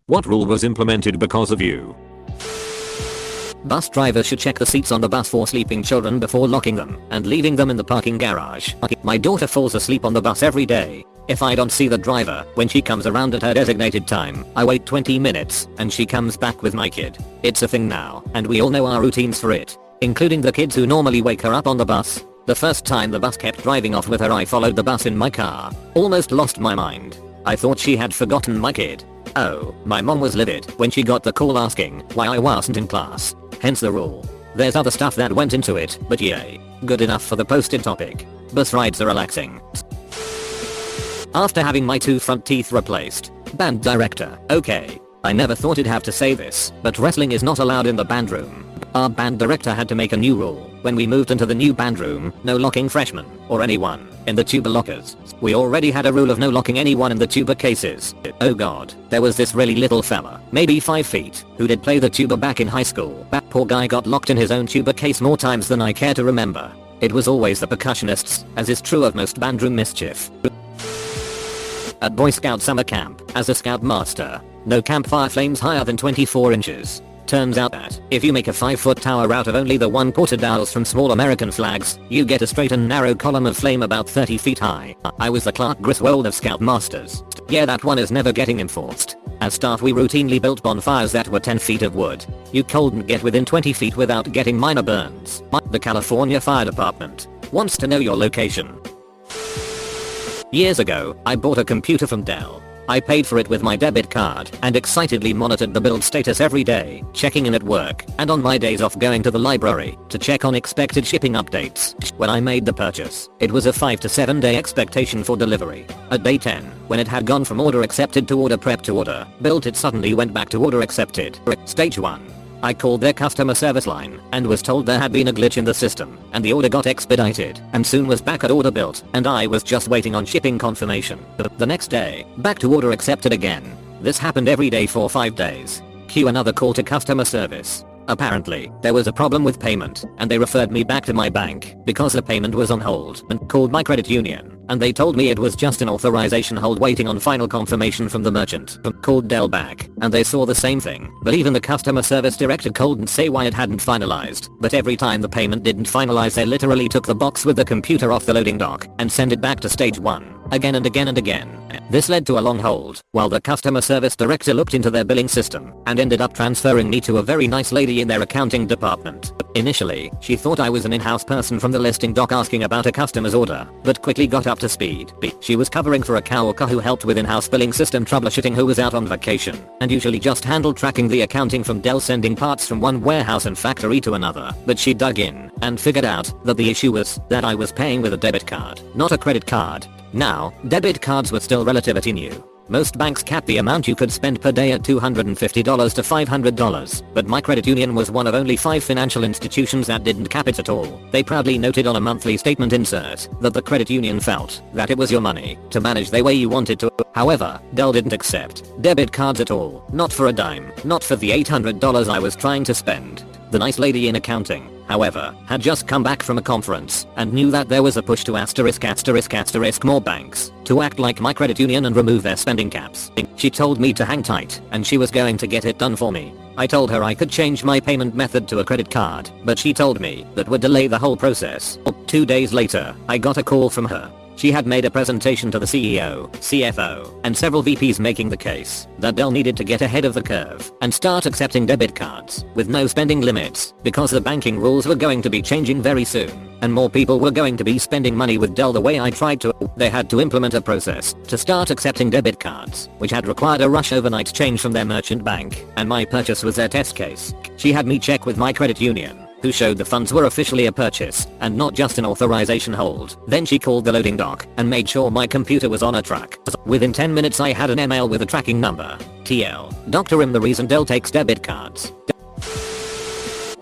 What rule was implemented because of you? Bus drivers should check the seats on the bus for sleeping children before locking them and leaving them in the parking garage. My daughter falls asleep on the bus every day. If I don't see the driver when she comes around at her designated time, I wait 20 minutes and she comes back with my kid. It's a thing now, and we all know our routines for it, including the kids who normally wake her up on the bus. The first time the bus kept driving off with her, I followed the bus in my car. Almost lost my mind. I thought she had forgotten my kid. Oh, my mom was livid when she got the call asking why I wasn't in class. Hence the rule. There's other stuff that went into it, but yay. Good enough for the posted topic. Bus rides are relaxing. After having my 2 front teeth replaced. Band director. Okay. I never thought I'd have to say this, but wrestling is not allowed in the band room. Our band director had to make a new rule. When we moved into the new band room, no locking freshmen, or anyone, in the tuba lockers. We already had a rule of no locking anyone in the tuba cases. Oh god, there was this really little fella, maybe 5 feet, who did play the tuba back in high school. That poor guy got locked in his own tuba case more times than I care to remember. It was always the percussionists, as is true of most bandroom mischief. At Boy Scout summer camp, as a scout master, no campfire flames higher than 24 inches. Turns out that, if you make a 5-foot tower out of only the 1/4 dowels from small American flags, you get a straight and narrow column of flame about 30 feet high. I was the Clark Griswold of Scout Masters. Yeah, that one is never getting enforced. As staff, we routinely built bonfires that were 10 feet of wood. You couldn't get within 20 feet without getting minor burns. The California Fire Department wants to know your location. Years ago, I bought a computer from Dell. I paid for it with my debit card and excitedly monitored the build status every day, checking in at work and on my days off going to the library to check on expected shipping updates. When I made the purchase, it was a 5 to 7 day expectation for delivery. At day 10, when it had gone from order accepted to order prep to order built, it suddenly went back to order accepted. Stage 1. I called their customer service line and was told there had been a glitch in the system and the order got expedited and soon was back at order built and I was just waiting on shipping confirmation. The next day, back to order accepted again. This happened every day for 5 days. Cue another call to customer service. Apparently, there was a problem with payment and they referred me back to my bank because the payment was on hold and called my credit union and they told me it was just an authorization hold waiting on final confirmation from the merchant. Called Dell back and they saw the same thing, but even the customer service director couldn't say why it hadn't finalized, but every time the payment didn't finalize they literally took the box with the computer off the loading dock and sent it back to stage 1. Again and again and again. This led to a long hold, while the customer service director looked into their billing system and ended up transferring me to a very nice lady in their accounting department. Initially, she thought I was an in-house person from the listing dock asking about a customer's order, but quickly got up to speed. She was covering for a coworker who helped with in-house billing system troubleshooting who was out on vacation, and usually just handled tracking the accounting from Dell sending parts from one warehouse and factory to another. But she dug in and figured out that the issue was that I was paying with a debit card, not a credit card. Now, debit cards were still relatively new. Most banks capped the amount you could spend per day at $250 to $500, but my credit union was one of only 5 financial institutions that didn't cap it at all. They proudly noted on a monthly statement insert that the credit union felt that it was your money to manage the way you wanted to. However, Dell didn't accept debit cards at all, not for a dime, not for the $800 I was trying to spend. The nice lady in accounting, however, had just come back from a conference and knew that there was a push to *** more banks to act like my credit union and remove their spending caps. She told me to hang tight and she was going to get it done for me. I told her I could change my payment method to a credit card, but she told me that would delay the whole process. 2 days later, I got a call from her. She had made a presentation to the CEO, CFO, and several VPs making the case that Dell needed to get ahead of the curve and start accepting debit cards with no spending limits because the banking rules were going to be changing very soon and more people were going to be spending money with Dell the way I tried to. They had to implement a process to start accepting debit cards, which had required a rush overnight change from their merchant bank, and my purchase was their test case. She had me check with my credit union, who showed the funds were officially a purchase and not just an authorization hold. Then she called the loading dock and made sure my computer was on a track. Within 10 minutes I had an email with a tracking number. TL. Dr. the reason Dell takes debit cards.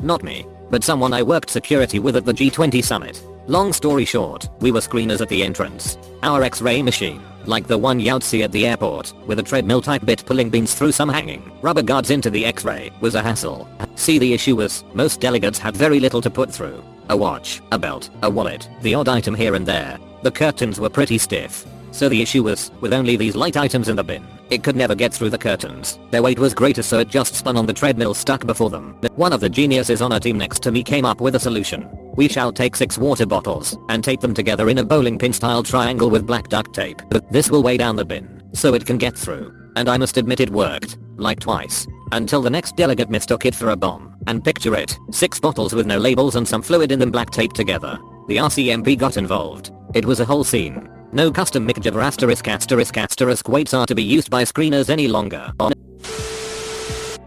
Not me, but someone I worked security with at the G20 summit. Long story short, we were screeners at the entrance. Our x-ray machine, like the one you'd see at the airport, with a treadmill type bit pulling beans through some hanging rubber guards into the x-ray, was a hassle. See, the issue was, most delegates had very little to put through. A watch, a belt, a wallet, the odd item here and there. The curtains were pretty stiff. So the issue was, with only these light items in the bin, It could never get through the curtains. Their weight was greater, so it just spun on the treadmill stuck before them. One of the geniuses on a team next to me came up with a solution. We shall take 6 water bottles and tape them together in a bowling pin style triangle with black duct tape. This will weigh down the bin so it can get through. And I must admit it worked. Like twice. Until the next delegate mistook it for a bomb. And picture it, 6 bottles with no labels and some fluid in them black taped together. The RCMP got involved. It was a whole scene. No custom mixture **** weights are to be used by screeners any longer.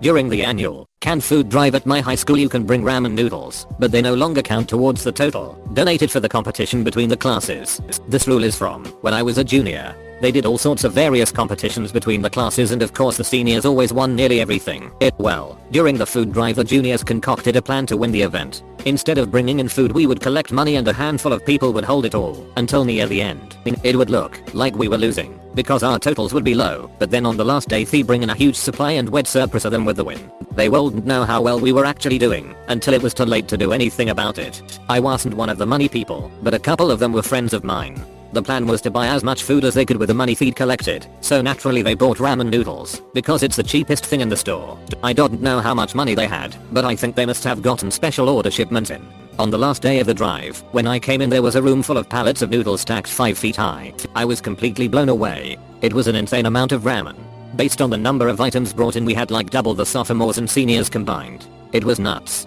During the annual canned food drive at my high school, you can bring ramen noodles, but they no longer count towards the total donated for the competition between the classes. This rule is from when I was a junior. They did all sorts of various competitions between the classes, and of course the seniors always won nearly everything. Well, during the food drive the juniors concocted a plan to win the event. Instead of bringing in food, we would collect money and a handful of people would hold it all until near the end. It would look like we were losing because our totals would be low, but then on the last day they bring in a huge supply and we'd surprise them with the win. They wouldn't know how well we were actually doing until it was too late to do anything about it. I wasn't one of the money people, but a couple of them were friends of mine. The plan was to buy as much food as they could with the money feed collected, so naturally they bought ramen noodles, because it's the cheapest thing in the store. I don't know how much money they had, but I think they must have gotten special order shipments in. On the last day of the drive, when I came in there was a room full of pallets of noodles stacked 5 feet high. I was completely blown away. It was an insane amount of ramen. Based on the number of items brought in, we had like double the sophomores and seniors combined. It was nuts.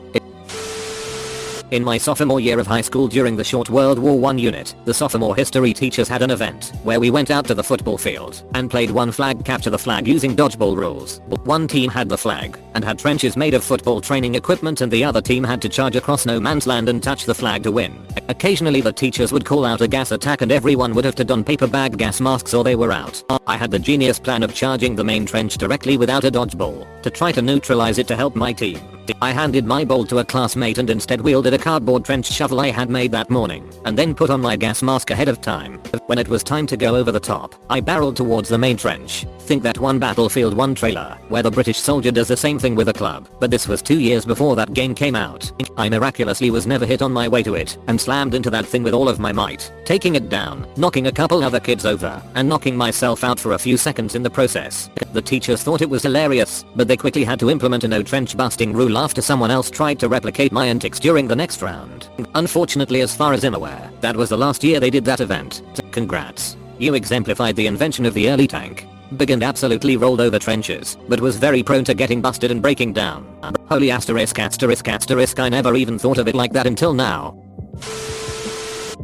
In my sophomore year of high school, during the short World War I unit, the sophomore history teachers had an event where we went out to the football field and played one flag capture the flag using dodgeball rules. One team had the flag and had trenches made of football training equipment, and the other team had to charge across no man's land and touch the flag to win. Occasionally the teachers would call out a gas attack and everyone would have to don paper bag gas masks or they were out. I had the genius plan of charging the main trench directly without a dodgeball to try to neutralize it to help my team. I handed my ball to a classmate and instead wielded a cardboard trench shovel I had made that morning, and then put on my gas mask ahead of time. When it was time to go over the top, I barreled towards the main trench. Think that one Battlefield 1 trailer, where the British soldier does the same thing with a club, but this was 2 years before that game came out. I miraculously was never hit on my way to it, and slammed into that thing with all of my might, taking it down, knocking a couple other kids over, and knocking myself out for a few seconds in the process. The teachers thought it was hilarious, but they quickly had to implement a no trench busting rule after someone else tried to replicate my antics during the next round. Unfortunately, as far as I'm aware, that was the last year they did that event. Congrats. You exemplified the invention of the early tank. Big and absolutely rolled over trenches, but was very prone to getting busted and breaking down. Holy ******, I never even thought of it like that until now.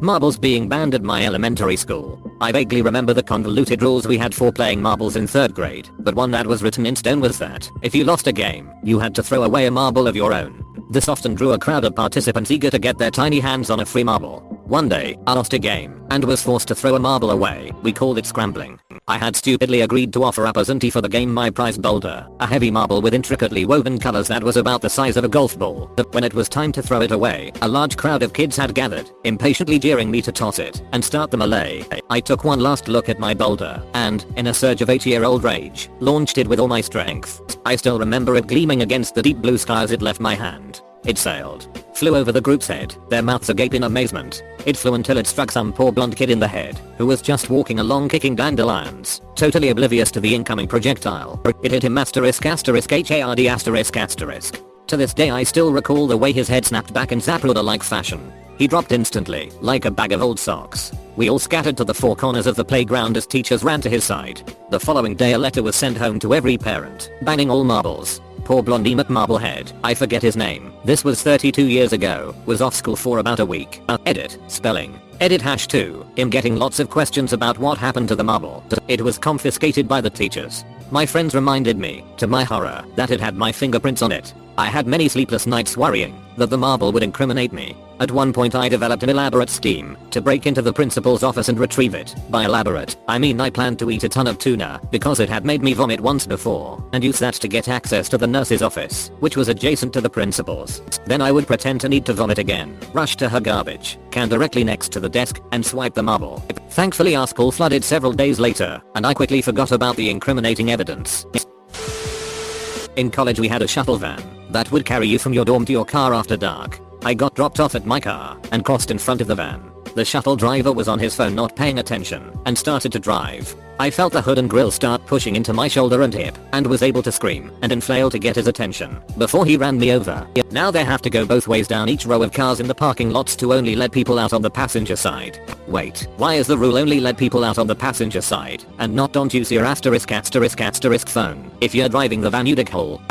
Marbles being banned at my elementary school. I vaguely remember the convoluted rules we had for playing marbles in 3rd grade, but one that was written in stone was that if you lost a game, you had to throw away a marble of your own. This often drew a crowd of participants eager to get their tiny hands on a free marble. One day, I lost a game and was forced to throw a marble away. We called it scrambling. I had stupidly agreed to offer up as ante for the game my prize boulder, a heavy marble with intricately woven colors that was about the size of a golf ball. When it was time to throw it away, a large crowd of kids had gathered, impatiently jeering me to toss it and start the melee. I took one last look at my boulder and, in a surge of 8-year-old rage, launched it with all my strength. I still remember it gleaming against the deep blue sky as it left my hand. It sailed, flew over the group's head, their mouths agape in amazement. It flew until it struck some poor blonde kid in the head, who was just walking along kicking dandelions, totally oblivious to the incoming projectile. It hit him ************. To this day I still recall the way his head snapped back in Zapruder-like fashion. He dropped instantly, like a bag of old socks. We all scattered to the 4 corners of the playground as teachers ran to his side. The following day a letter was sent home to every parent, banning all marbles. Poor Blondie McMarblehead, I forget his name, this was 32 years ago, was off school for about a week. Edit, spelling. Edit #2, him getting lots of questions about what happened to the marble. It was confiscated by the teachers. My friends reminded me, to my horror, that it had my fingerprints on it. I had many sleepless nights worrying that the marble would incriminate me. At one point I developed an elaborate scheme to break into the principal's office and retrieve it. By elaborate, I mean I planned to eat a ton of tuna because it had made me vomit once before, and use that to get access to the nurse's office, which was adjacent to the principal's. Then I would pretend to need to vomit again, rush to her garbage can directly next to the desk, and swipe the marble. Thankfully our school flooded several days later, and I quickly forgot about the incriminating evidence. In college we had a shuttle van that would carry you from your dorm to your car after dark. I got dropped off at my car and crossed in front of the van. The shuttle driver was on his phone not paying attention and started to drive. I felt the hood and grill start pushing into my shoulder and hip and was able to scream and flail to get his attention before he ran me over. Now they have to go both ways down each row of cars in the parking lots to only let people out on the passenger side. Wait, why is the rule only let people out on the passenger side and not don't use your asterisk phone? If you're driving the van you dickhole.